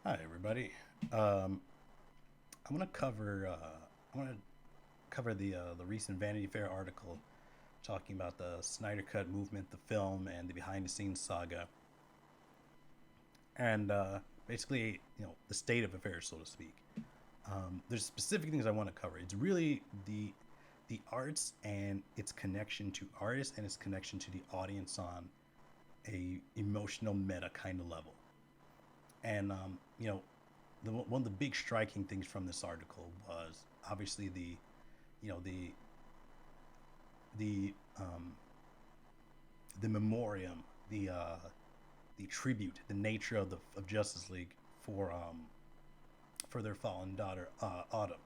Hi, everybody. Um, I want to cover. I want to cover the recent Vanity Fair article talking about the Snydercut movement, the film, and the behind-the-scenes saga, and basically, the state of affairs, so to speak. There's specific things I want to cover. It's really the arts and its connection to artists and its connection to the audience on a emotional meta kind of level. And one of the big striking things from this article was obviously you know the the um, the memoriam, the tribute, the nature of Justice League for their fallen daughter Autumn,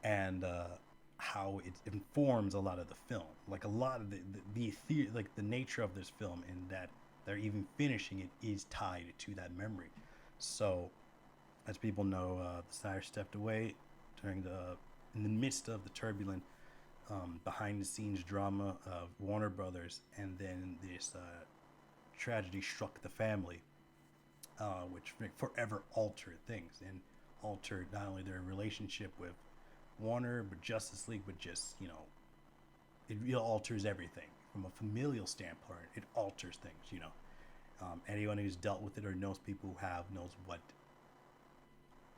and how it informs a lot of the film. Like a lot of like the nature of this film, and that they're even finishing it is tied to that memory. So as people know, the Snyder stepped away during the in the midst of the turbulent behind the scenes drama of Warner Brothers, and then this tragedy struck the family, which forever altered things and altered not only their relationship with Warner, but Justice League, but just it really alters everything from a familial standpoint. It alters things. Anyone who's dealt with it or knows people who have knows what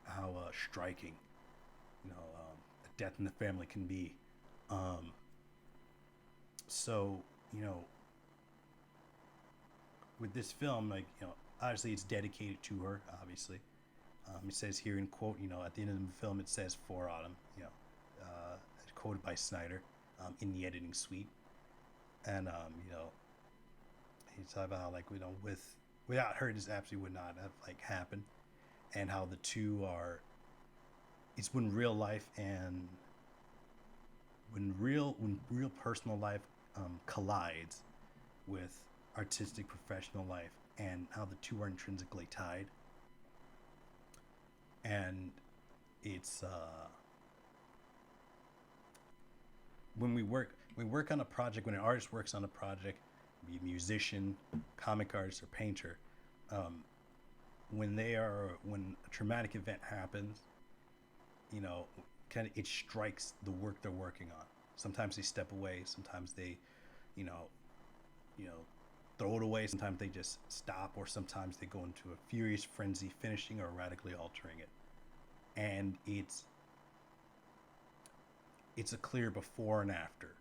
how striking a death in the family can be. Um, so you know, with this film, obviously it's dedicated to her. Obviously, it says here in quote, at the end of the film, it says for Autumn. Quoted by Snyder in the editing suite, and he's talking about how without her, this absolutely would not have happened, and how the two are. It's when real life and when real personal life collides with artistic professional life, and how the two are intrinsically tied, and it's when we work on a project, when an artist works on a project, be a musician, comic artist, or painter, um, when a traumatic event happens, you know kind of it strikes the work they're working on. Sometimes they step away, sometimes they you know you know throw it away, sometimes they just stop, or sometimes they go into a furious frenzy finishing or radically altering it. And it's a clear before and after,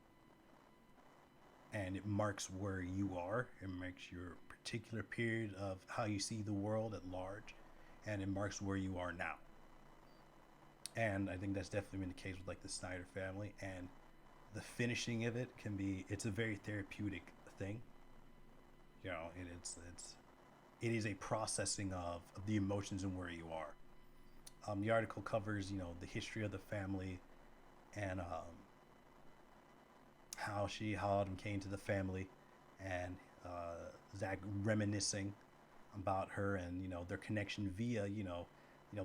and it marks where you are. It marks your particular period of how you see the world at large, and it marks where you are now. And I think that's definitely been the case with the Snyder family. And the finishing of it it's a very therapeutic thing. It is a processing of the emotions and where you are. The article covers the history of the family, and how Autumn came to the family, and Zach reminiscing about her, and their connection via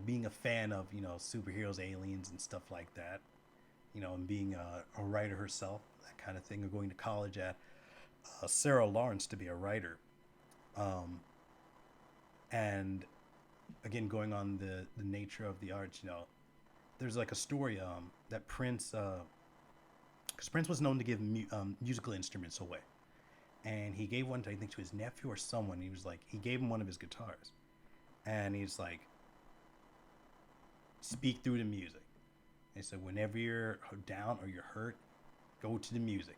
being a fan of superheroes, aliens, and stuff like that. And being a writer herself, that kind of thing, or going to college at Sarah Lawrence to be a writer. Um, and again, going on the nature of the arts, there's like a story that Prince, because Prince was known to give musical instruments away, and he gave one to, I think, to his nephew or someone. He gave him one of his guitars, and he's like, speak through the music. And so whenever you're down or you're hurt, go to the music.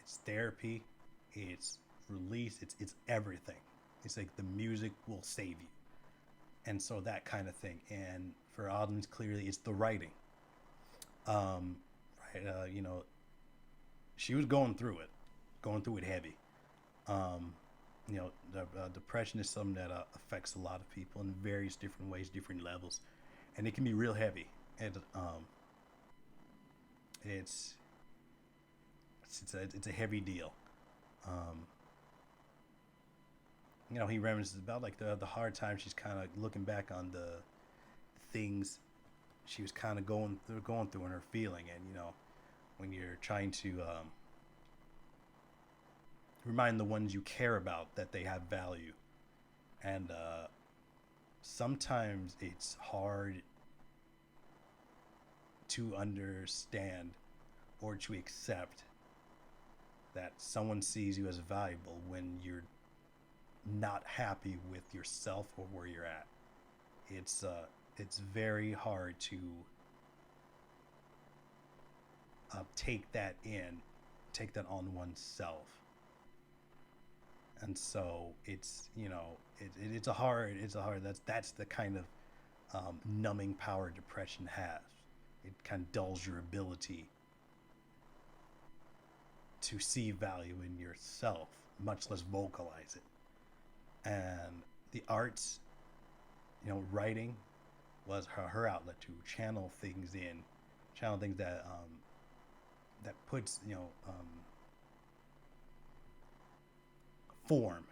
It's therapy. It's release. It's everything. It's like the music will save you, and so that kind of thing. And for Autumn, clearly, it's the writing. Um, right. She was going through it heavy. Um, Depression is something that affects a lot of people in various different ways, different levels, and it can be real heavy. And it's it's a heavy deal. Um, he reminisces about the hard times she's kind of looking back on the things she was kind of going through and her feeling. And when you're trying to remind the ones you care about that they have value, and sometimes it's hard to understand or to accept that someone sees you as valuable when you're not happy with yourself or where you're at. It's very hard to take that in, take that on oneself, and so it's a hard that's the kind of numbing power depression has. It kind of dulls your ability to see value in yourself, much less vocalize it. And the arts, writing was her outlet to channel things that puts form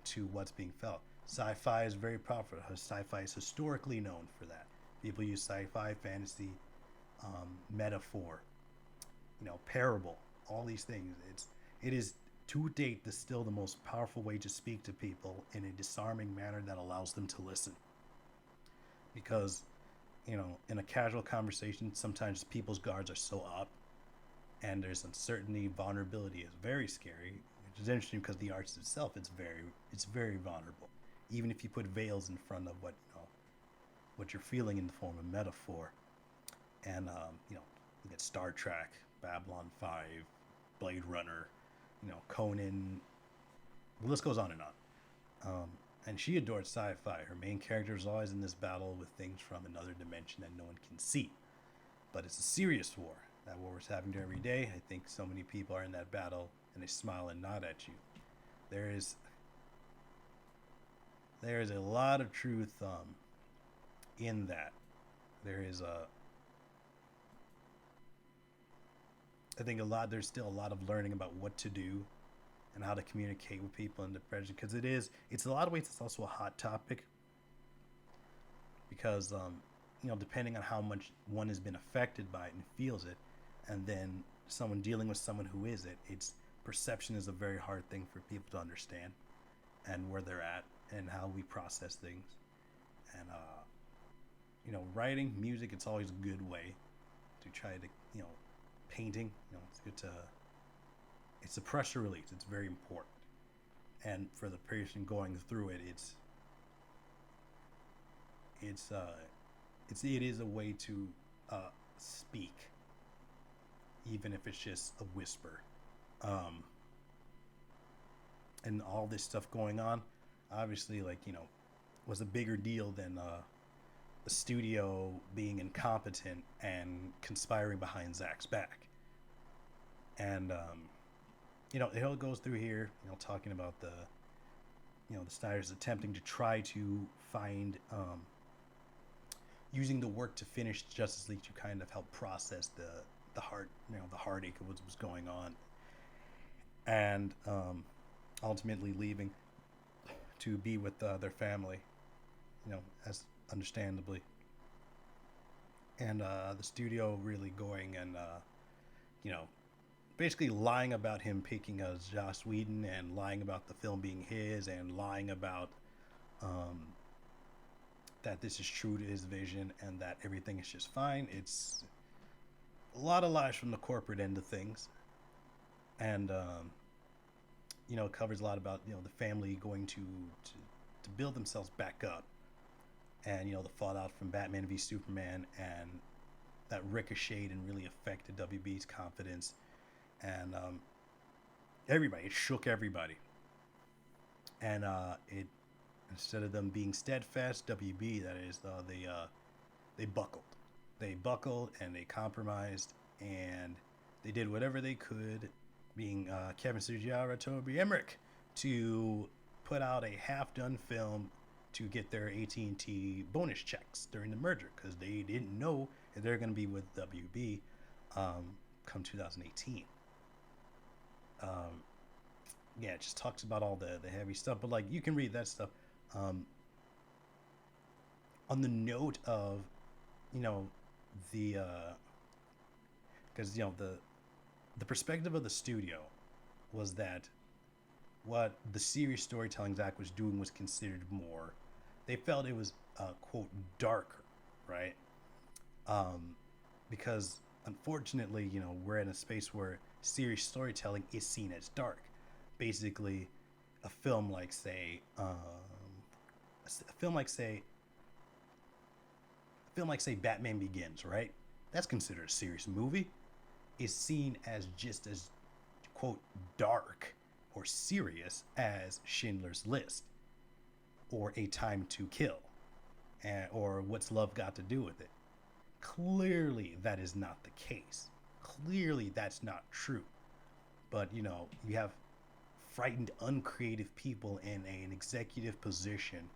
to what's being felt. Sci-fi is very popular. Sci-fi is historically known for that. People use sci-fi, fantasy, metaphor, parable, all these things. It is to date still the most powerful way to speak to people in a disarming manner that allows them to listen. Because in a casual conversation, sometimes people's guards are so up, and there's uncertainty, vulnerability is very scary, which is interesting because the arts itself, it's very vulnerable. Even if you put veils in front of what you're feeling in the form of metaphor, and we get Star Trek, Babylon 5, Blade Runner, Conan. The list goes on and on. And she adored sci-fi. Her main character is always in this battle with things from another dimension that no one can see. But it's a serious war. That war is happening every day. I think so many people are in that battle, and they smile and nod at you. There is a lot of truth in that. There is there's still a lot of learning about what to do and how to communicate with people in depression, because it's a lot of ways it's also a hot topic, because depending on how much one has been affected by it and feels it, and then someone dealing with someone who is it's perception is a very hard thing for people to understand, and where they're at and how we process things. And writing music, it's always a good way to try to painting, it's good to, it's a pressure release. It's very important. And for the person going through it, it is a way to speak, even if it's just a whisper. And all this stuff going on, obviously, was a bigger deal than the studio being incompetent and conspiring behind Zach's back. And it goes through here, talking about the Snyder's attempting to try to find using the work to finish Justice League to kind of help process the heartache of what was going on, and ultimately leaving to be with their family, as understandably, and the studio really going and basically lying about him picking as Joss Whedon, and lying about the film being his, and lying about that this is true to his vision and that everything is just fine. It's a lot of lies from the corporate end of things, and it covers a lot about the family going to build themselves back up, and the fallout from Batman v Superman, and that ricocheted and really affected WB's confidence, and it shook everybody, and it instead of them being steadfast, WB, that is, they buckled and they compromised, and they did whatever they could, being Kevin Sugiura, Toby Emmerich, to put out a half-done film to get their AT&T bonus checks during the merger, because they didn't know if they're going to be with WB come 2018. It just talks about all the heavy stuff, but you can read that stuff. On the note of, the because the perspective of the studio was that what the serious storytelling Zach was doing was considered more they felt it was quote darker, right? Um, because unfortunately, we're in a space where serious storytelling is seen as dark. Basically, a film like say, a film like say, a film like say Batman Begins, right? That's considered a serious movie. Is seen as just as quote dark or serious as Schindler's List or A Time to Kill, or What's Love Got to Do with It. Clearly, that is not the case. Clearly, that's not true. But you have frightened, uncreative people in an executive position,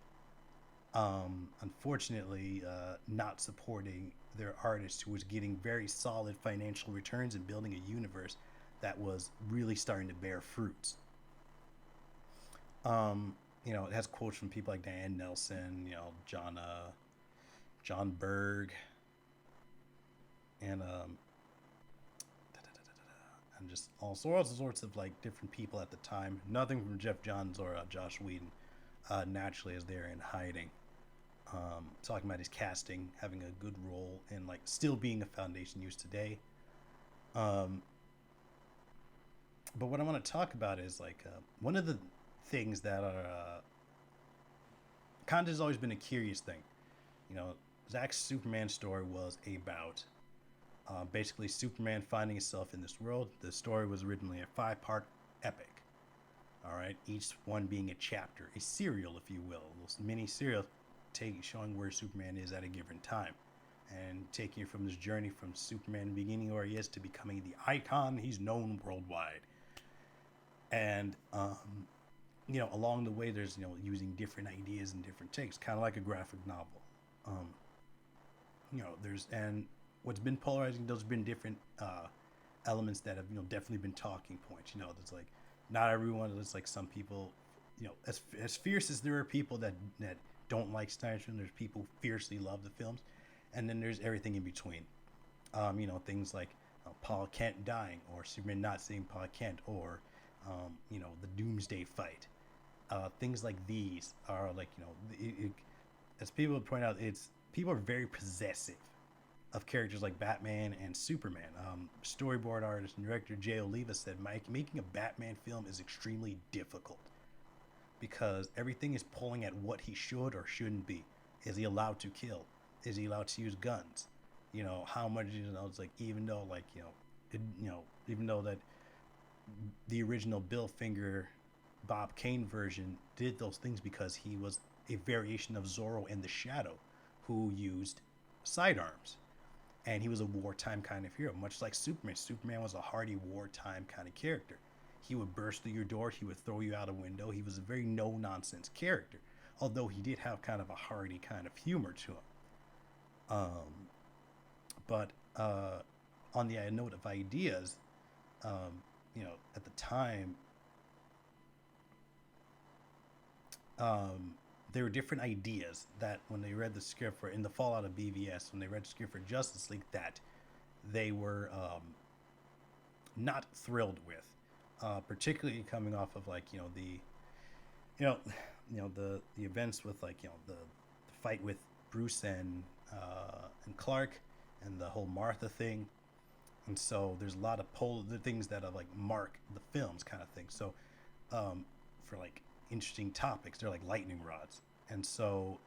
unfortunately, not supporting their artist who was getting very solid financial returns and building a universe that was really starting to bear fruits. It has quotes from people like Diane Nelson, John Berg, and and just all sorts of like different people at the time. Nothing from Jeff Johns or Josh Whedon, naturally, as they're in hiding. Talking about his casting, having a good role, and like still being a foundation used today. Um, but what I want to talk about is like one of the things that are content has always been a curious thing. You know, Zack's Superman story was about basically Superman finding himself in this world. The story was originally a 5-part epic. All right, each one being a chapter, a serial, if you will, those mini serials, showing where Superman is at a given time, and taking you from this journey from Superman beginning where he is to becoming the icon he's known worldwide. And along the way, there's using different ideas and different takes, kind of like a graphic novel. Um, there's and what's been polarizing. Those have been different elements that have definitely been talking points. There's like not everyone. There's like some people, as fierce as there are people that don't like Snyder's film, there's people who fiercely love the films, and then there's everything in between. Things like Paul Kent dying, or Superman not seeing Paul Kent, or the Doomsday fight. Things like these are like as people would point out, it's people are very possessive of characters like Batman and Superman. Storyboard artist and director Jay Oliva said, "Mike, making a Batman film is extremely difficult because everything is pulling at what he should or shouldn't be. Is he allowed to kill? Is he allowed to use guns? How much? It's like even though even though that the original Bill Finger, Bob Kane version did those things because he was a variation of Zorro and the Shadow, who used sidearms." And he was a wartime kind of hero, much like Superman. Superman was a hardy wartime kind of character. He would burst through your door, he would throw you out a window. He was a very no nonsense character, although he did have kind of a hardy kind of humor to him. But on the note of ideas, at the time, there were different ideas that when they read the script for in the fallout of BVS, when they read the script for Justice League, that they were not thrilled with, particularly coming off of like the events with like the fight with Bruce and Clark and the whole Martha thing. And so there's a lot of the things that are like mark the films kind of thing. So for like interesting topics, they're like lightning rods. And so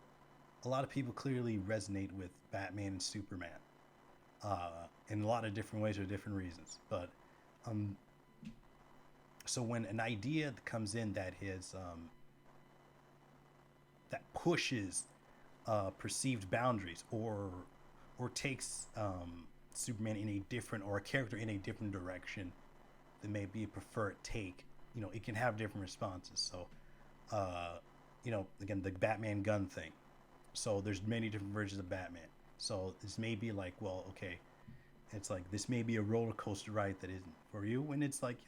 a lot of people clearly resonate with Batman and Superman in a lot of different ways or different reasons. But so when an idea comes in that is that pushes perceived boundaries or takes Superman in a different, or a character in a different direction than maybe a preferred take, it can have different responses. So again, the Batman gun thing. So there's many different versions of Batman. So this may be like, well, okay, it's like this may be a roller coaster ride that isn't for you, and it's like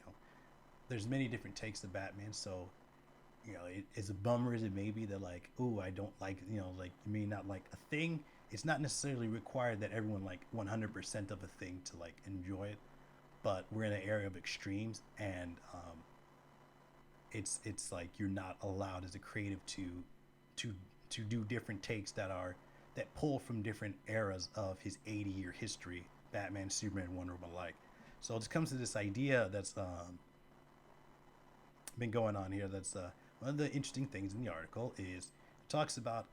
there's many different takes to Batman. So it's a bummer as it may be that like, oh, I don't like like you may not like a thing. It's not necessarily required that everyone like 100% of a thing to like enjoy it, but we're in an area of extremes, and it's like you're not allowed as a creative to to do different takes that pull from different eras of his 80-year history, Batman, Superman, Wonder Woman alike. So it comes to this idea that's been going on here. That's one of the interesting things in the article is it talks about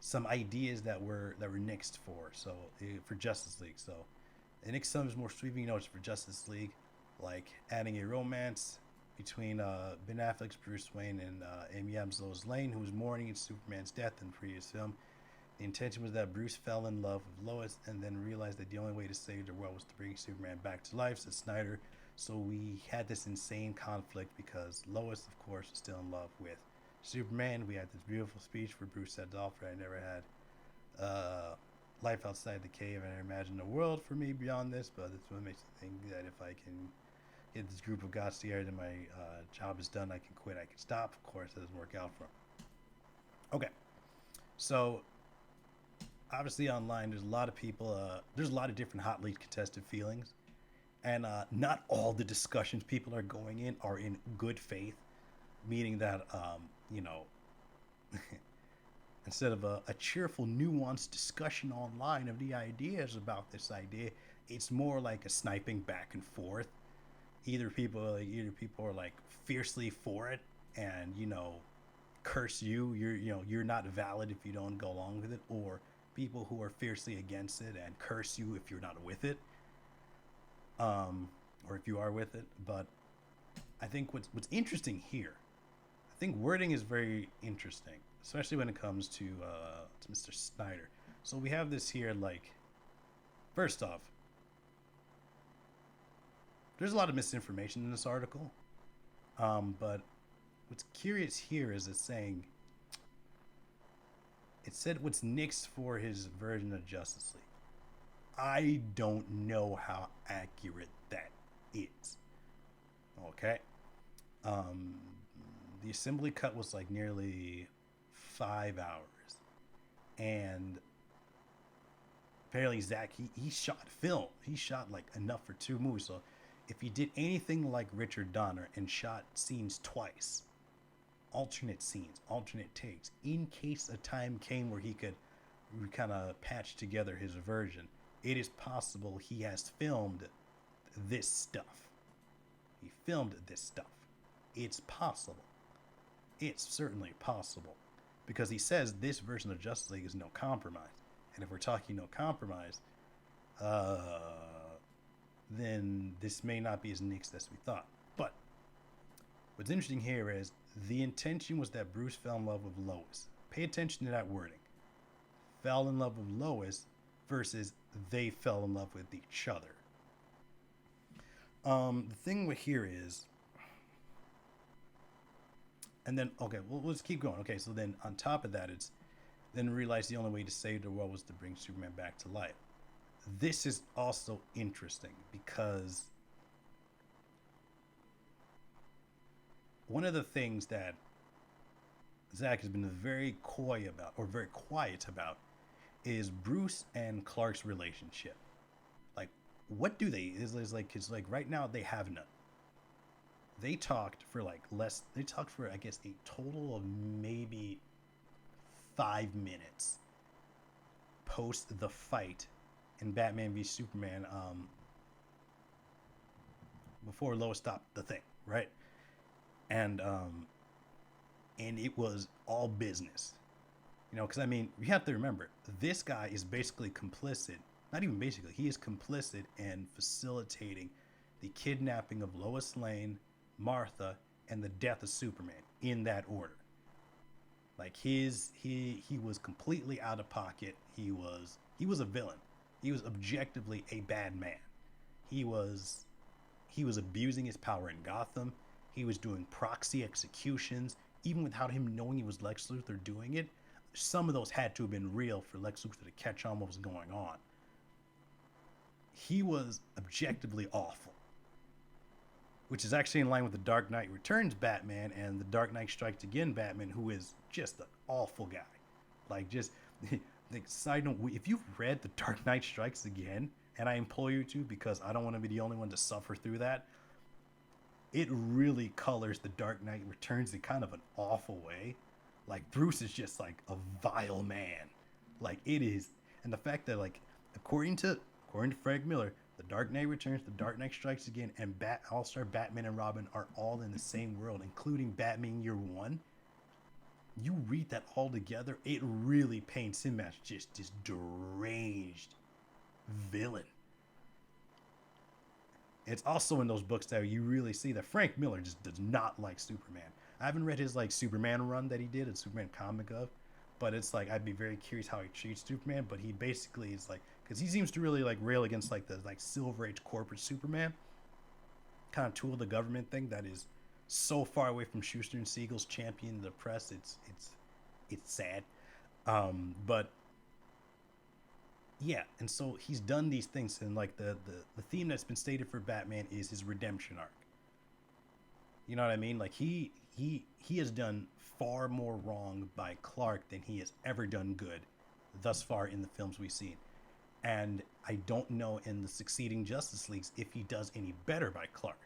some ideas that were nixed for Justice League. So it nixed some more sweeping notes for Justice League, like adding a romance between Ben Affleck's Bruce Wayne and Amy Adams' Lois Lane, who was mourning in Superman's death in the previous film. The intention was that Bruce fell in love with Lois and then realized that the only way to save the world was to bring Superman back to life, said Snyder. So we had this insane conflict because Lois, of course, was still in love with Superman. We had this beautiful speech where Bruce said, Alfred, I never had life outside the cave, and I imagined a world for me beyond this, but it's what makes me think that if I can get this group of gods together, then my job is done. I can quit. I can stop. Of course, it doesn't work out for him. Okay. So, obviously online, there's a lot of people, there's a lot of different hot lead contested feelings. And not all the discussions people are going in are in good faith, meaning that, you know, instead of a cheerful, nuanced discussion online of the ideas about this idea, it's more like a sniping back and forth. Either people are like fiercely for it and curse you. You're not valid if you don't go along with it, or people who are fiercely against it and curse you if you're not with it, or if you are with it. But I think what's interesting here, I think wording is very interesting, especially when it comes to Mr. Snyder. So we have this here, like, first off, there's a lot of misinformation in this article, but what's curious here is it's saying it said what's nixed for his version of Justice League. I don't know how accurate that is. Okay. The assembly cut was like nearly 5 hours, and apparently Zach he shot film. He shot like enough for 2 movies. So if he did anything like Richard Donner and shot scenes twice, alternate scenes, alternate takes, in case a time came where he could kind of patch together his version, it is possible he has filmed this stuff. He filmed this stuff. It's possible. It's certainly possible. Because he says this version of Justice League is no compromise. And if we're talking no compromise, then this may not be as nixed as we thought. But what's interesting here is the intention was that Bruce fell in love with Lois. Pay attention to that wording. Fell in love with Lois versus they fell in love with each other. The thing with here is, and then, okay, well, let's keep going. Okay, so then on top of that, it's then realized the only way to save the world was to bring Superman back to life. This is also interesting because one of the things that Zach has been very coy about, or very quiet about, is Bruce and Clark's relationship. Like, what do they? It's like right now they have none. They talked for I guess a total of maybe 5 minutes post the fight in Batman v Superman, before Lois stopped the thing, right? And it was all business, because I mean, you have to remember, this guy is basically complicit. Not even basically, he is complicit in facilitating the kidnapping of Lois Lane, Martha, and the death of Superman in that order. Like he was completely out of pocket. He was a villain. He was objectively a bad man. He was abusing his power in Gotham. He was doing proxy executions, even without him knowing he was Lex Luthor doing it. Some of those had to have been real for Lex Luthor to catch on what was going on. He was objectively awful, which is actually in line with the Dark Knight Returns Batman and the Dark Knight Strikes Again Batman, who is just an awful guy. Like, just the side note, if you've read the Dark Knight Strikes Again, and I implore you to, because I don't want to be the only one to suffer through that, it really colors the Dark Knight Returns in kind of an awful way. Like Bruce is just like a vile man. Like it is, and the fact that like according to according to Frank Miller, The Dark Knight Returns, The Dark Knight Strikes Again, and All Star Batman and Robin are all in the same world, including Batman Year One. You read that all together, it really paints him as just this deranged villain. It's also in those books that you really see that Frank Miller just does not like Superman. I haven't read his like Superman run that he did, a Superman comic of, but it's like I'd be very curious how he treats Superman. But he basically is like, because he seems to really like rail against like the like Silver Age corporate Superman kind of tool of the government thing that is so far away from Schuster and Siegel's champion of the press. It's sad, but yeah, and so he's done these things, and like the theme that's been stated for Batman is his redemption arc. You know what I mean? Like he has done far more wrong by Clark than he has ever done good thus far in the films we've seen. And I don't know in the succeeding Justice Leagues if he does any better by Clark.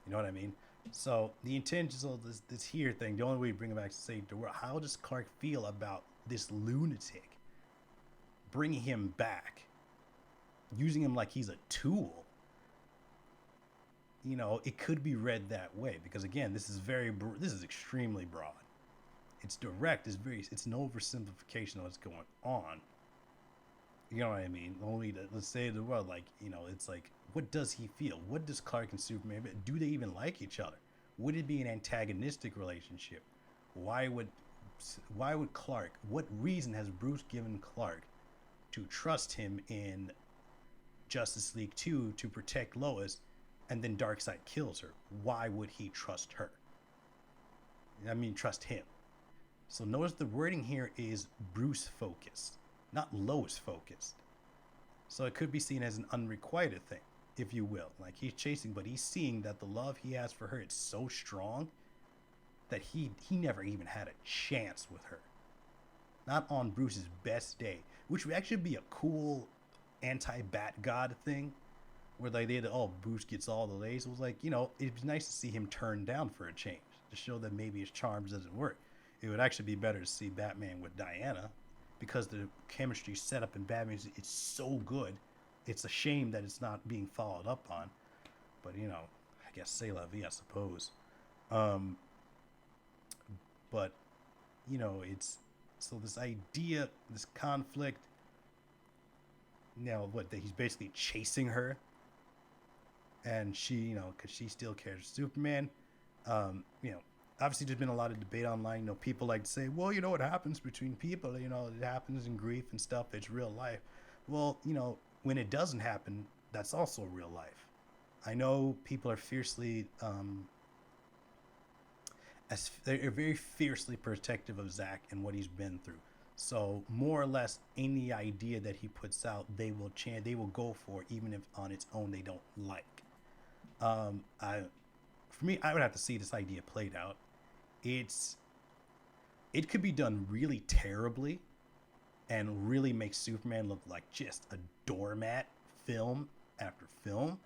You know what I mean? So the intentions of this here thing, the only way to bring it back to save the world, how does Clark feel about this lunatic bringing him back, using him like he's a tool? You know, it could be read that way because again, this is extremely broad. It's direct. It's an oversimplification of what's going on. You know what I mean? Only to, let's say the world, like, you know, it's like, what does he feel? What does Clark and Superman, do they even like each other? Would it be an antagonistic relationship? Why would Clark, what reason has Bruce given Clark to trust him in Justice League 2 to protect Lois, and then Darkseid kills her? Why would he trust her? I mean, trust him. So notice the wording here is Bruce focused, not Lois focused. So it could be seen as an unrequited thing, if you will. Like he's chasing, but he's seeing that the love he has for her is so strong that he never even had a chance with her. Not on Bruce's best day, which would actually be a cool anti-Bat God thing, where like they had, oh, Bruce gets all the lays. It was like, you know, it'd be nice to see him turn down for a change to show that maybe his charms doesn't work. It would actually be better to see Batman with Diana, because the chemistry set up in Batman is it's so good. It's a shame that it's not being followed up on. But, you know, I guess c'est la vie, I suppose. But, you know, it's... So this idea, this conflict... Now, what, that he's basically chasing her. And she, you know, because she still cares for Superman. You know, obviously there's been a lot of debate online. You know, people like to say, well, you know what happens between people, you know, it happens in grief and stuff, it's real life. Well, you know, when it doesn't happen, that's also real life. I know people are fiercely they're very fiercely protective of Zach and what he's been through. So more or less any idea that he puts out, they will go for, even if on its own they don't like. For me, I would have to see this idea played out. It could be done really terribly and really make Superman look like just a doormat film after film.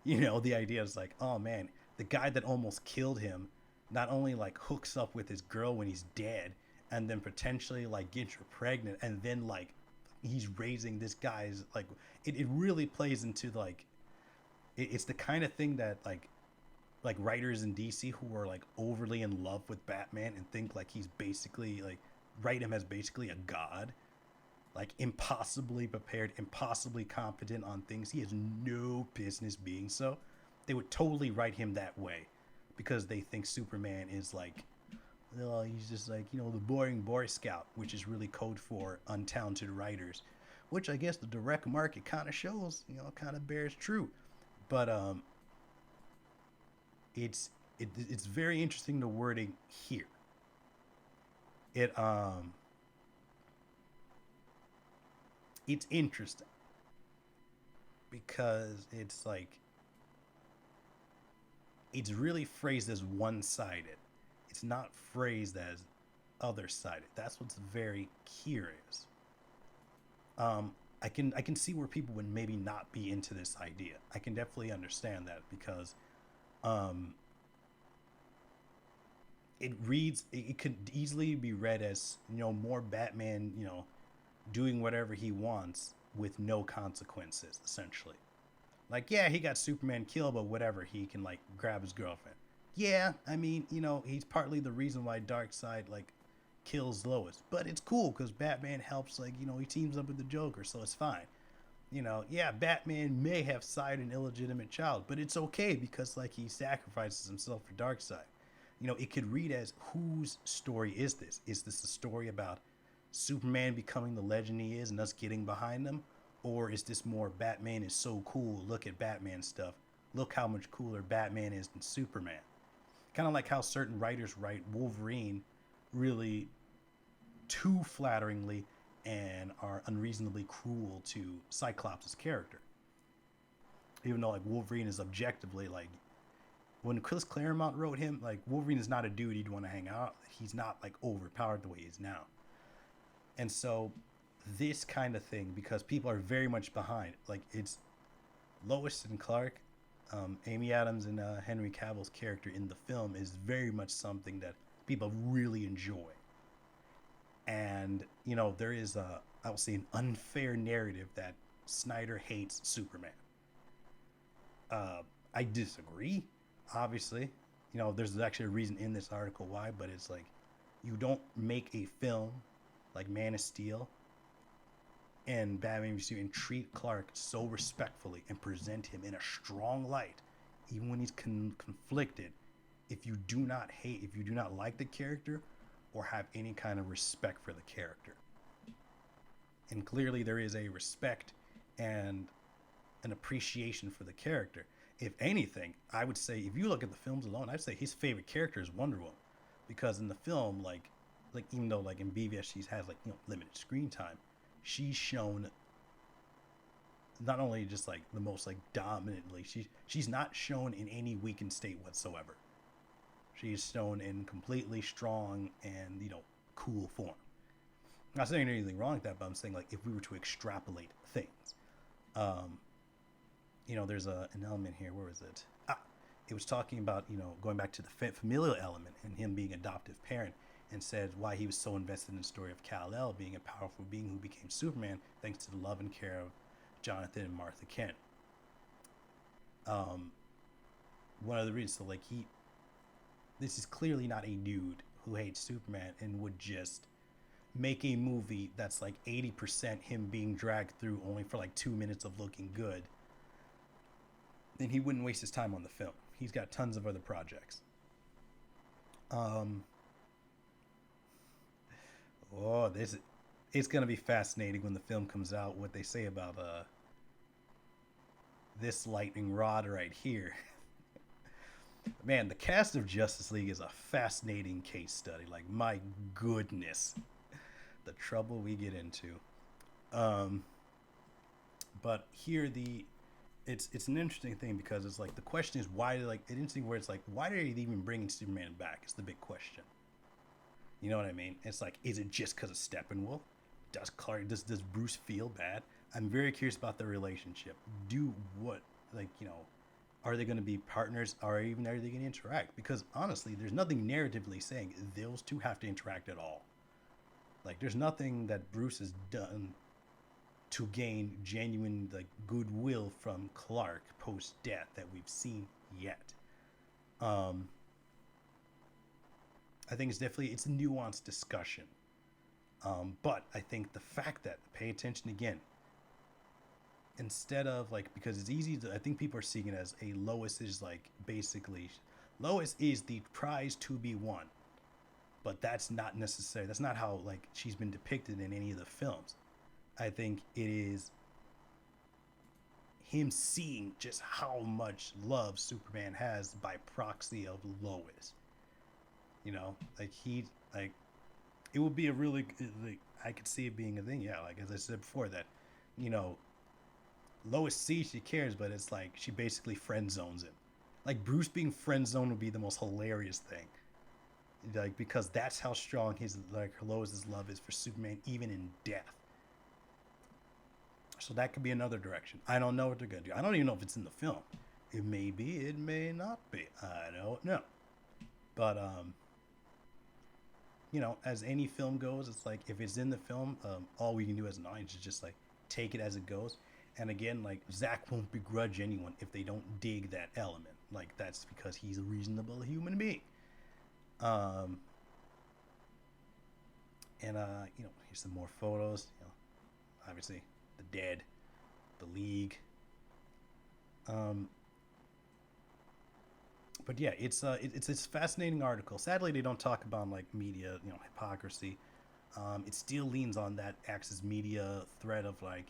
You know, the idea is like, oh man, the guy that almost killed him not only like hooks up with his girl when he's dead and then potentially like gets her pregnant, and then like he's raising this guy's like it really plays into like it's the kind of thing that like writers in DC who are like overly in love with Batman and think like he's basically like write him as basically a god, like impossibly prepared, impossibly competent on things he has no business being. So they would totally write him that way because they think Superman is like, oh, he's just like, you know, the boring Boy Scout, which is really code for untalented writers, which I guess the direct market kind of shows, you know, kind of bears true. But it's very interesting, the wording here. It's interesting because it's like it's really phrased as one-sided. It's not phrased as other-sided. That's what's very curious. I can see where people would maybe not be into this idea. I can definitely understand that because it could easily be read as, more Batman, doing whatever he wants with no consequences, essentially. Like, yeah, he got Superman killed, but whatever, he can like grab his girlfriend. Yeah, I mean, he's partly the reason why Darkseid like kills Lois, but it's cool because Batman helps, like, he teams up with the Joker, so it's fine. Yeah, Batman may have sired an illegitimate child, but it's okay because like he sacrifices himself for Darkseid. It could read as, whose story is this? Is this a story about Superman becoming the legend he is and us getting behind him? Or is this more Batman is so cool, look at Batman stuff. Look how much cooler Batman is than Superman. Kind of like how certain writers write Wolverine really too flatteringly and are unreasonably cruel to Cyclops' character. Even though like Wolverine is objectively like, when Chris Claremont wrote him, like Wolverine is not a dude you'd want to hang out. He's not like overpowered the way he is now. And so this kind of thing, because people are very much behind, like it's Lois and Clark, Amy Adams and Henry Cavill's character in the film is very much something that people really enjoy. And there is I will say, an unfair narrative that Snyder hates Superman. I disagree, obviously. There's actually a reason in this article why, but it's like, you don't make a film like Man of Steel and Batman v Superman and treat Clark so respectfully and present him in a strong light, even when he's conflicted, if you do not hate, if you do not like the character or have any kind of respect for the character. And clearly there is a respect and an appreciation for the character. If anything, I would say, if you look at the films alone, I'd say his favorite character is Wonder Woman, because in the film, like even though like in BVS she has like limited screen time, she's shown not only just like the most like dominantly, she's not shown in any weakened state whatsoever. She's shown in completely strong and cool form. I'm not saying anything wrong with that, but I'm saying like if we were to extrapolate things, there's an element here. Where is it? It was talking about going back to the familial element and him being an adoptive parent, and said why he was so invested in the story of Kal-El being a powerful being who became Superman thanks to the love and care of Jonathan and Martha Kent. One of the reasons, so like this is clearly not a dude who hates Superman and would just make a movie that's like 80% him being dragged through only for like 2 minutes of looking good. Then he wouldn't waste his time on the film. He's got tons of other projects. This it's gonna be fascinating when the film comes out. What they say about this lightning rod right here. Man, the cast of Justice League is a fascinating case study. Like, my goodness, the trouble we get into. But here it's an interesting thing, because it's like the question is why, like an interesting where it's like, why are they even bringing Superman back? It's the big question. You know what I mean? It's like, is it just because of Steppenwolf? Does Bruce feel bad? I'm very curious about their relationship. Are they going to be partners, or even are they going to interact? Because honestly, there's nothing narratively saying those two have to interact at all. Like, there's nothing that Bruce has done to gain genuine like goodwill from Clark post death that we've seen yet. I think it's a nuanced discussion. But I think the fact that, pay attention again, instead of like, because it's easy to, I think people are seeing it as a Lois is like basically, Lois is the prize to be won, but that's not necessary. That's not how like she's been depicted in any of the films. I think it is him seeing just how much love Superman has by proxy of Lois. Like it would be a really, like, I could see it being a thing. Yeah, like as I said before, that Lois sees she cares, but it's like she basically friend zones him. Like Bruce being friend zoned would be the most hilarious thing. Like, because that's how strong his like Lois's love is for Superman, even in death. So that could be another direction. I don't know what they're gonna do. I don't even know if it's in the film. It may be. It may not be. I don't know. But as any film goes, it's like if it's in the film, all we can do as an audience is just like take it as it goes. And again, like Zach won't begrudge anyone if they don't dig that element. Like that's because he's a reasonable human being. Um, and here's some more photos. Obviously the dead, the league. Um, but yeah, it's a fascinating article. Sadly, they don't talk about like media, hypocrisy. It still leans on that Axis media thread of like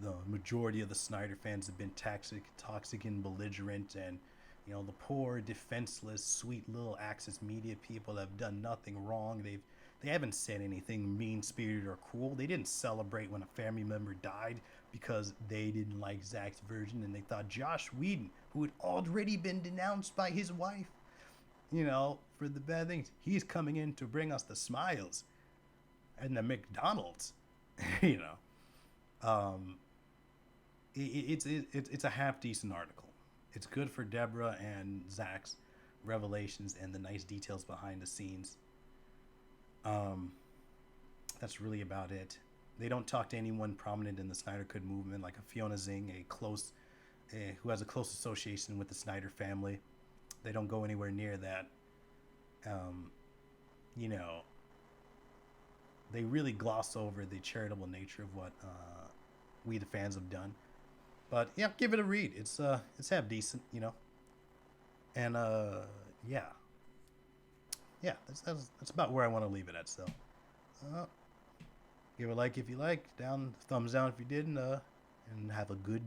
the majority of the Snyder fans have been toxic and belligerent, and the poor, defenseless, sweet little Axis media people have done nothing wrong. They haven't said anything mean spirited or cruel. They didn't celebrate when a family member died because they didn't like Zach's version and they thought Josh Whedon, who had already been denounced by his wife, for the bad things, he's coming in to bring us the smiles and the McDonald's, you know. Um, it's a half decent article. It's good for Deborah and Zach's revelations and the nice details behind the scenes. Um, that's really about it. They don't talk to anyone prominent in the Snydercut movement, like a Fiona Zing, who has a close association with the Snyder family. They don't go anywhere near that. Um, you know, they really gloss over the charitable nature of what we the fans have done. But yeah, give it a read. It's half decent, and yeah, that's about where I want to leave it at. So, uh, give a like if you like, thumbs down if you didn't, and have a good day.